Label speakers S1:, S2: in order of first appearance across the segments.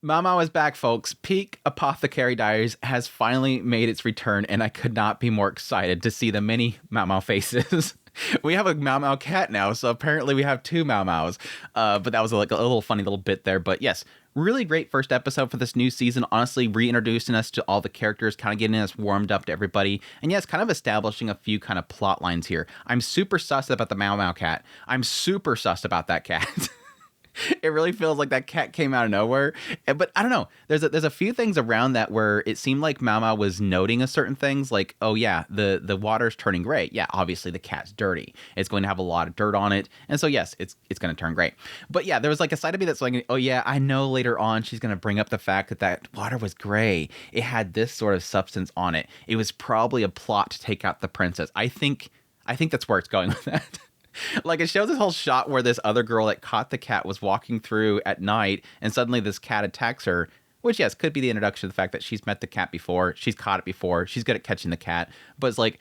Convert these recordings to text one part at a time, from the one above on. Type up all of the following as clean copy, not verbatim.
S1: Mau Mau is back, folks. Peak Apothecary Diaries has finally made its return, and I could not be more excited to see the many Mau Mau faces. We have a Mau Mau cat now, so apparently we have two Mau Maus. But that was like a little funny little bit there. But yes, really great first episode for this new season. Honestly, reintroducing us to all the characters, kind of getting us warmed up to everybody. And yes, kind of establishing a few kind of plot lines here. I'm super sus about the Mau Mau cat. I'm super sus about that cat. It really feels like that cat came out of nowhere. But I don't know. There's a few things around that where it seemed like Mau Mau was noting a certain things like, oh yeah, the water's turning gray. Yeah, obviously the cat's dirty. It's going to have a lot of dirt on it. And so yes, it's going to turn gray. But yeah, there was like a side of me that's like, oh yeah, I know later on she's going to bring up the fact that water was gray. It had this sort of substance on it. It was probably a plot to take out the princess. I think that's where it's going with that. Like, it shows this whole shot where this other girl that caught the cat was walking through at night, and suddenly this cat attacks her, which, yes, could be the introduction to the fact that she's met the cat before, she's caught it before, she's good at catching the cat, but it's like,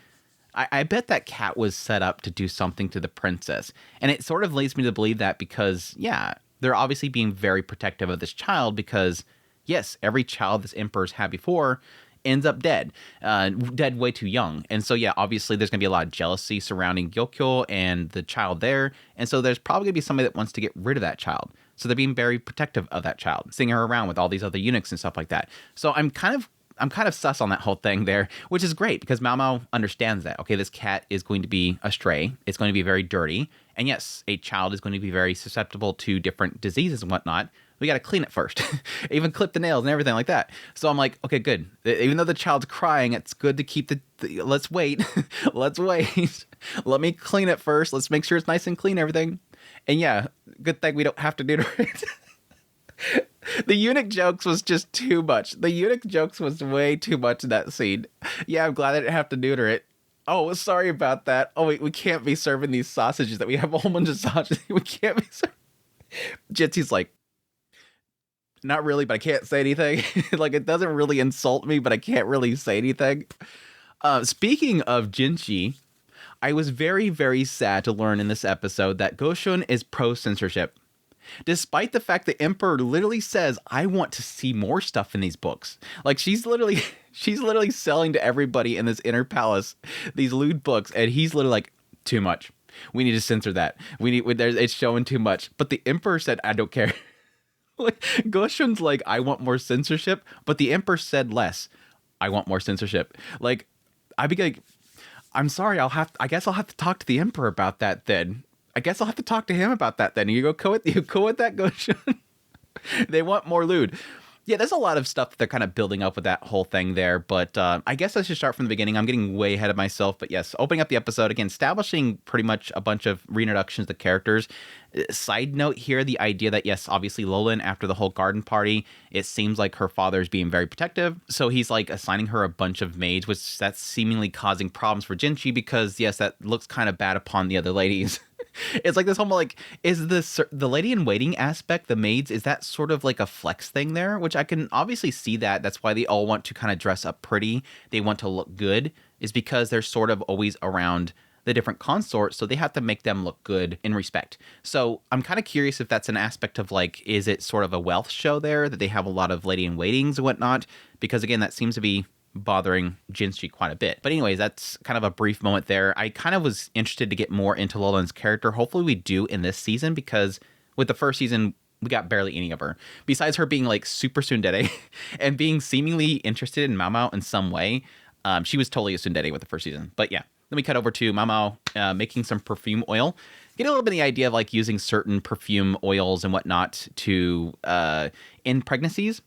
S1: I bet that cat was set up to do something to the princess, and it sort of leads me to believe that because, yeah, they're obviously being very protective of this child because, yes, every child this emperor's had before ends up dead way too young. And so, yeah, obviously there's going to be a lot of jealousy surrounding Gyokyo and the child there. And so there's probably going to be somebody that wants to get rid of that child. So they're being very protective of that child, seeing her around with all these other eunuchs and stuff like that. So I'm kind of sus on that whole thing there, which is great because Mau Mau understands that. Okay, this cat is going to be a stray. It's going to be very dirty. And yes, a child is going to be very susceptible to different diseases and whatnot. We got to clean it first, even clip the nails and everything like that. So I'm like, okay, good. Even though the child's crying, it's good to keep let's wait. Let's wait. Let me clean it first. Let's make sure it's nice and clean, everything. And yeah, good thing we don't have to neuter it. The eunuch jokes was just too much. The eunuch jokes was way too much in that scene. Yeah, I'm glad I didn't have to neuter it. Oh, sorry about that. Oh, wait, we can't be serving these sausages that we have a whole bunch of sausages. We can't be serving. Jitsy's like, not really, but I can't say anything. Like, it doesn't really insult me, but I can't really say anything. Speaking of Jinshi, I was very, very sad to learn in this episode that Goshun is pro-censorship. Despite the fact the Emperor literally says, I want to see more stuff in these books. Like, she's literally selling to everybody in this inner palace these lewd books, and he's literally like, too much. We need to censor that. It's showing too much. But the Emperor said, I don't care. Like, Goshun's like, I want more censorship, but the Emperor said less. I want more censorship. Like, I'd be like, I'm sorry, I guess I'll have to talk to the Emperor about that then. I guess I'll have to talk to him about that then. You cool with that, Goshun? They want more lewd. Yeah, there's a lot of stuff that they're kind of building up with that whole thing there, but I guess I should start from the beginning. I'm getting way ahead of myself, but yes, opening up the episode, again, establishing pretty much a bunch of reintroductions to characters. Side note here, the idea that, yes, obviously Loulan, after the whole garden party, it seems like her father is being very protective, so he's like assigning her a bunch of maids, which that's seemingly causing problems for Jinshi because, yes, that looks kind of bad upon the other ladies. It's like this whole, like, is the lady in waiting aspect, the maids, is that sort of like a flex thing there? Which I can obviously see that. That's why they all want to kind of dress up pretty. They want to look good, is because they're sort of always around the different consorts, so they have to make them look good in respect. So I'm kind of curious if that's an aspect of, like, is it sort of a wealth show there, that they have a lot of lady in waitings and whatnot? Because, again, that seems to be bothering Jinshi quite a bit. But anyways, that's kind of a brief moment there. I kind of was interested to get more into Loulan's character. Hopefully we do in this season, because with the first season, we got barely any of her. Besides her being like super tsundere and being seemingly interested in Mau Mau in some way, she was totally a tsundere with the first season. But yeah, let me cut over to Mau Mau making some perfume oil. Get a little bit of the idea of like using certain perfume oils and whatnot to end pregnancies,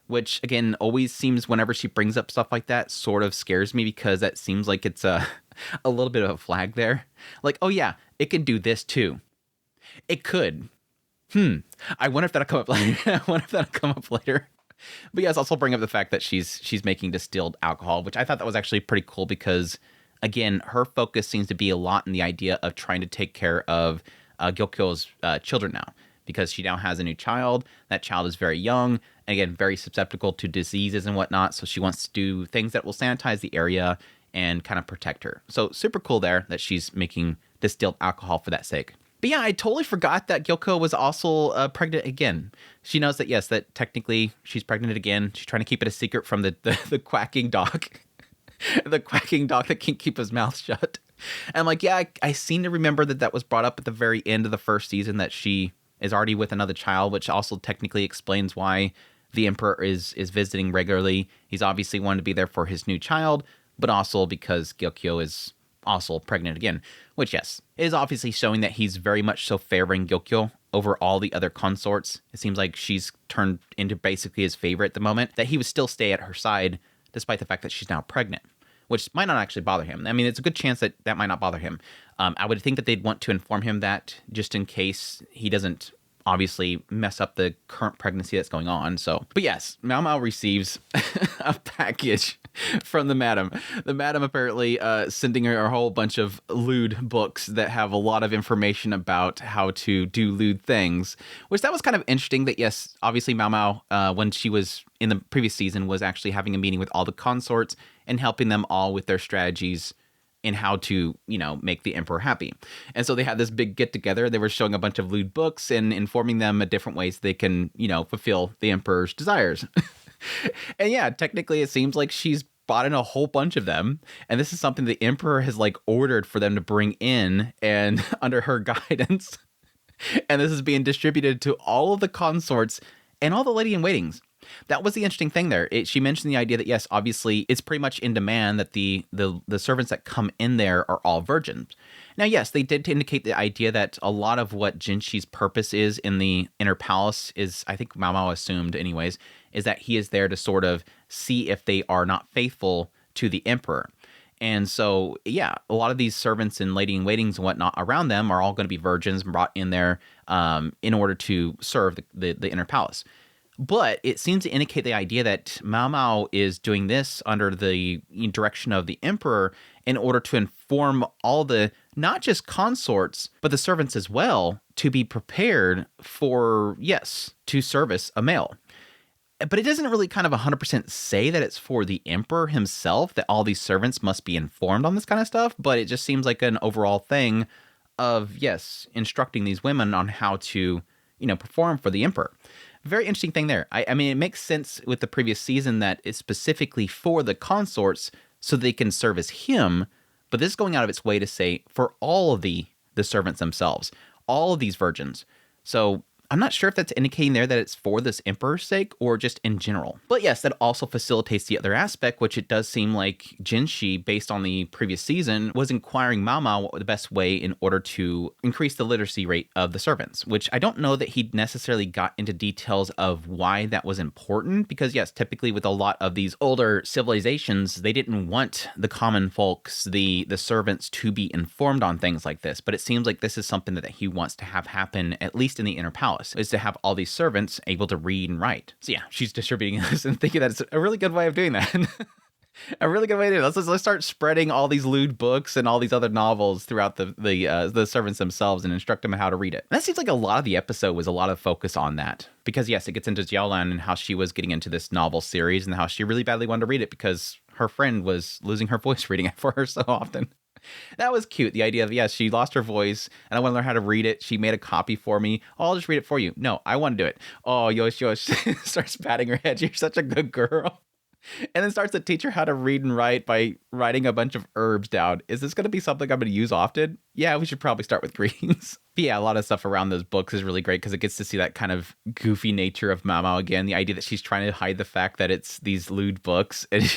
S1: which, again, always seems, whenever she brings up stuff like that, sort of scares me, because that seems like it's a little bit of a flag there. Like, oh yeah, it can do this too. It could. I wonder if that'll come up later. But yes, also bring up the fact that she's making distilled alcohol, which I thought that was actually pretty cool, because, again, her focus seems to be a lot in the idea of trying to take care of Gyokyo's children now. Because she now has a new child. That child is very young, and again, very susceptible to diseases and whatnot. So she wants to do things that will sanitize the area and kind of protect her. So super cool there that she's making distilled alcohol for that sake. But yeah, I totally forgot that Gyoko was also pregnant again. She knows that, yes, that technically she's pregnant again. She's trying to keep it a secret from the quacking dog. The quacking dog that can't keep his mouth shut. And I'm like, yeah, I seem to remember that was brought up at the very end of the first season, that she is already with another child, which also technically explains why the Emperor is visiting regularly. He's obviously wanted to be there for his new child, but also because Gyokyo is also pregnant again, which, yes, is obviously showing that he's very much so favoring Gyokyo over all the other consorts. It seems like she's turned into basically his favorite at the moment, that he would still stay at her side despite the fact that she's now pregnant, which might not actually bother him. I mean, it's a good chance that might not bother him. I would think that they'd want to inform him that, just in case he doesn't obviously mess up the current pregnancy that's going on. So, but yes, Mao Mao receives a package from the madam. The madam apparently sending her a whole bunch of lewd books that have a lot of information about how to do lewd things, which that was kind of interesting. That, yes, obviously Mao Mao, when she was in the previous season, was actually having a meeting with all the consorts and helping them all with their strategies in how to, make the Emperor happy. And so they had this big get together. They were showing a bunch of lewd books and informing them of different ways they can, fulfill the Emperor's desires. And yeah, technically it seems like she's bought in a whole bunch of them. And this is something the Emperor has ordered for them to bring in and under her guidance. And this is being distributed to all of the consorts and all the lady-in-waitings. That was the interesting thing there. She mentioned the idea that, yes, obviously it's pretty much in demand that the servants that come in there are all virgins. Now, yes, they did indicate the idea that a lot of what Jinshi's purpose is in the inner palace is, I think Mao Mao assumed anyways, is that he is there to sort of see if they are not faithful to the Emperor. And so, yeah, a lot of these servants and lady-in-waitings and whatnot around them are all going to be virgins brought in there in order to serve the inner palace. But it seems to indicate the idea that Mao Mao is doing this under the direction of the Emperor in order to inform all the, not just consorts, but the servants as well, to be prepared for, yes, to service a male. But it doesn't really kind of 100% say that it's for the Emperor himself, that all these servants must be informed on this kind of stuff, but it just seems like an overall thing of, yes, instructing these women on how to, perform for the Emperor. Very interesting thing there. I mean, it makes sense with the previous season that it's specifically for the consorts so they can service him, but this is going out of its way to say for all of the servants themselves, all of these virgins. So I'm not sure if that's indicating there that it's for this Emperor's sake or just in general. But yes, that also facilitates the other aspect, which it does seem like Jinshi, based on the previous season, was inquiring Mao Mao what the best way in order to increase the literacy rate of the servants, which I don't know that he necessarily got into details of why that was important, because yes, typically with a lot of these older civilizations, they didn't want the common folks, the servants, to be informed on things like this. But it seems like this is something that he wants to have happen, at least in the inner palace, is to have all these servants able to read and write. So yeah, she's distributing this and thinking that it's a really good way of doing that. A really good way to do it. Let's start spreading all these lewd books and all these other novels throughout the servants themselves and instruct them how to read it. And that seems like a lot of the episode was a lot of focus on that. Because yes, it gets into Loulan and how she was getting into this novel series and how she really badly wanted to read it because her friend was losing her voice reading it for her so often. That was cute. The idea of, yes, she lost her voice and I want to learn how to read it. She made a copy for me. Oh, I'll just read it for you. No, I want to do it. Oh, Yosh starts patting her head. You're such a good girl. And then starts to teach her how to read and write by writing a bunch of herbs down. Is this going to be something I'm going to use often? Yeah, we should probably start with greens. But yeah, a lot of stuff around those books is really great because it gets to see that kind of goofy nature of Mao Mao again. The idea that she's trying to hide the fact that it's these lewd books. And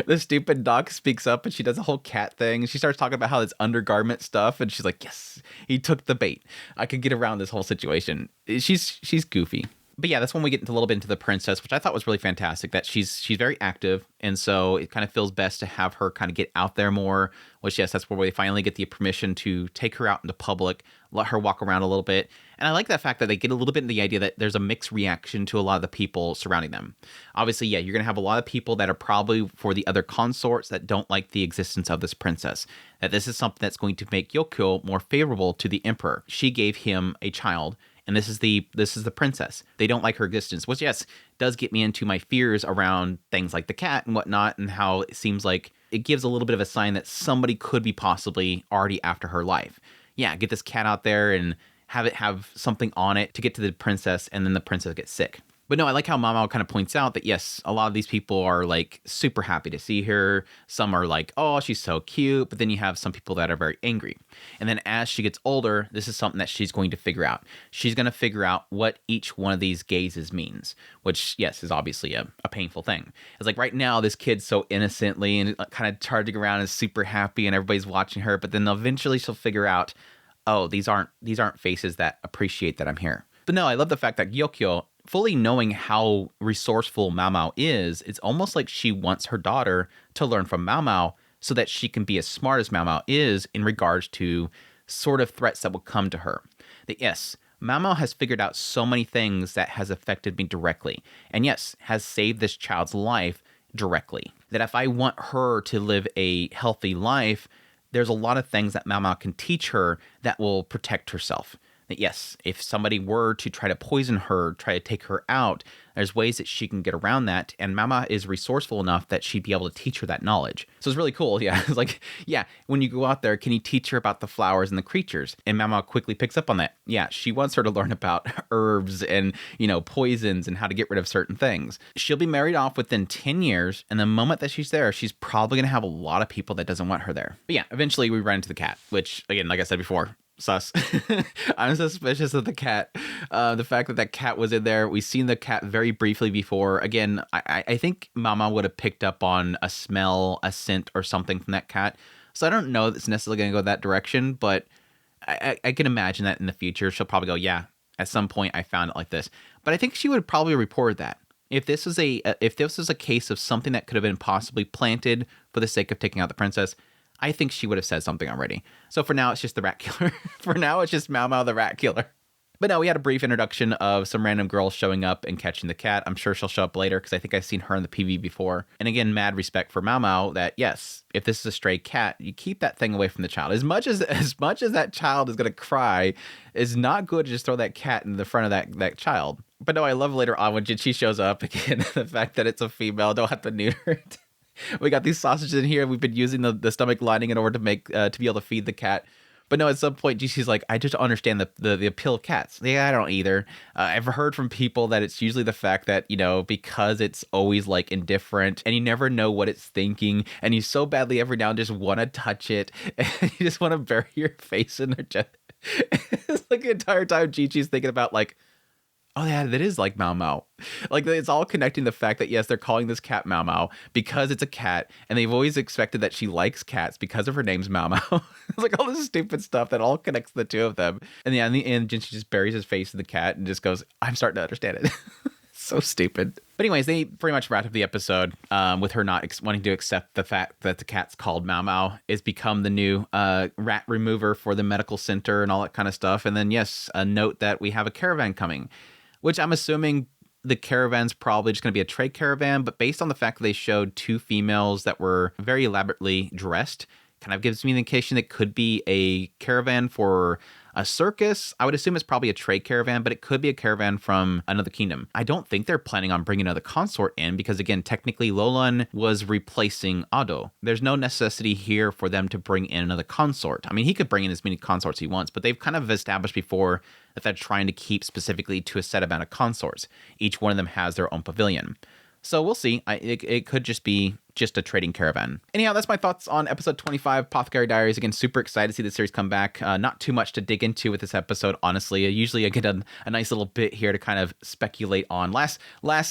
S1: the stupid dog speaks up and she does a whole cat thing. She starts talking about how it's undergarment stuff. And she's like, yes, he took the bait. I could get around this whole situation. She's goofy. But yeah, that's when we get into a little bit into the princess, which I thought was really fantastic, that she's very active. And so it kind of feels best to have her kind of get out there more, which, yes, that's where we finally get the permission to take her out into public, let her walk around a little bit. And I like that fact that they get a little bit in the idea that there's a mixed reaction to a lot of the people surrounding them. Obviously, yeah, you're going to have a lot of people that are probably for the other consorts that don't like the existence of this princess, that this is something that's going to make Yokyo more favorable to the emperor. She gave him a child. And this is the princess. They don't like her existence, which, yes, does get me into my fears around things like the cat and whatnot, and how it seems like it gives a little bit of a sign that somebody could be possibly already after her life. yeah, get this cat out there and have it have something on it to get to the princess, and then the princess gets sick. But no, I like how Mao kind of points out that yes, a lot of these people are like super happy to see her. Some are like, oh, she's so cute. But then you have some people that are very angry. And then as she gets older, this is something that she's going to figure out. She's going to figure out what each one of these gazes means, which, yes, is obviously a painful thing. It's like right now, this kid's so innocently and kind of charging around and super happy and everybody's watching her. But then eventually she'll figure out, oh, these aren't faces that appreciate that I'm here. But no, I love the fact that Gyokyo, fully knowing how resourceful Mao Mao is, it's almost like she wants her daughter to learn from Mao Mao so that she can be as smart as Mao Mao is in regards to sort of threats that will come to her. That yes, Mao Mao has figured out so many things that has affected me directly. And yes, has saved this child's life directly. That if I want her to live a healthy life, there's a lot of things that Mao Mao can teach her that will protect herself. That yes, if somebody were to try to poison her, try to take her out, there's ways that she can get around that. And Mama is resourceful enough that she'd be able to teach her that knowledge. So it's really cool. Yeah. It's like, yeah, when you go out there, can you teach her about the flowers and the creatures? And Mama quickly picks up on that. Yeah. She wants her to learn about herbs and, poisons and how to get rid of certain things. She'll be married off within 10 years. And the moment that she's there, she's probably going to have a lot of people that doesn't want her there. But yeah, eventually we run into the cat, which again, like I said before, sus. I'm suspicious of the cat. The fact that cat was in there. We've seen the cat very briefly before. Again, I think Mama would have picked up on a smell, a scent, or something from that cat. So I don't know that it's necessarily going to go that direction, but I can imagine that in the future she'll probably go, yeah, at some point I found it like this. But I think she would probably report that. If this is a case of something that could have been possibly planted for the sake of taking out the princess, I think she would have said something already. So for now, it's just the rat killer. For now, it's just Mao Mao the rat killer. But no, we had a brief introduction of some random girl showing up and catching the cat. I'm sure she'll show up later because I think I've seen her in the PV before. And again, mad respect for Mao Mao that yes, if this is a stray cat, you keep that thing away from the child. As much as that child is going to cry, it's not good to just throw that cat in the front of that child. But no, I love later on when Jinshi shows up again, the fact that it's a female, don't have to neuter it. We got these sausages in here. We've been using the stomach lining in order to make to be able to feed the cat. But no, at some point, Jinshi's like, I just don't understand the appeal of cats. Yeah, I don't either. I've heard from people that it's usually the fact that, because it's always like indifferent and you never know what it's thinking. And you so badly every now and just want to touch it. And you just want to bury your face in their chest. It's like the entire time Jinshi's thinking about like, oh yeah, that is like Mao Mao. Like it's all connecting the fact that yes, they're calling this cat Mao Mao because it's a cat, and they've always expected that she likes cats because of her name's Mao Mao. It's like all this stupid stuff that all connects the two of them. And yeah, in the end, Jinshi just buries his face in the cat and just goes, "I'm starting to understand it." So stupid. But anyways, they pretty much wrapped up the episode with her not wanting to accept the fact that the cat's called Mao Mao. It's become the new rat remover for the medical center and all that kind of stuff. And then yes, a note that we have a caravan coming, which I'm assuming the caravan's probably just going to be a trade caravan, but based on the fact that they showed two females that were very elaborately dressed, kind of gives me the indication it could be a caravan for a circus. I would assume it's probably a trade caravan, but it could be a caravan from another kingdom. I don't think they're planning on bringing another consort in because, again, technically Loulan was replacing Ado. There's no necessity here for them to bring in another consort. I mean, he could bring in as many consorts he wants, but they've kind of established before that they're trying to keep specifically to a set amount of consorts. Each one of them has their own pavilion. So we'll see. It could just be just a trading caravan. Anyhow, that's my thoughts on episode 25, Apothecary Diaries. Again, super excited to see the series come back. Not too much to dig into with this episode, honestly. Usually I get a nice little bit here to kind of speculate on. Last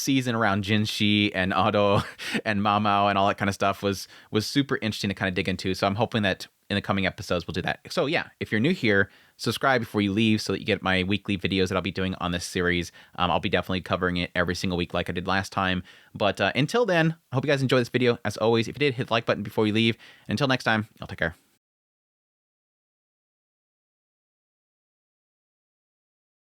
S1: season around Jinshi and Ado and Mao Mao and all that kind of stuff was super interesting to kind of dig into. So I'm hoping that in the coming episodes we'll do that. So yeah, if you're new here, subscribe before you leave so that you get my weekly videos that I'll be doing on this series. I'll be definitely covering it every single week like I did last time. But until then, I hope you guys enjoy this video. As always, if you did, hit the like button before you leave. Until next time, I'll take care.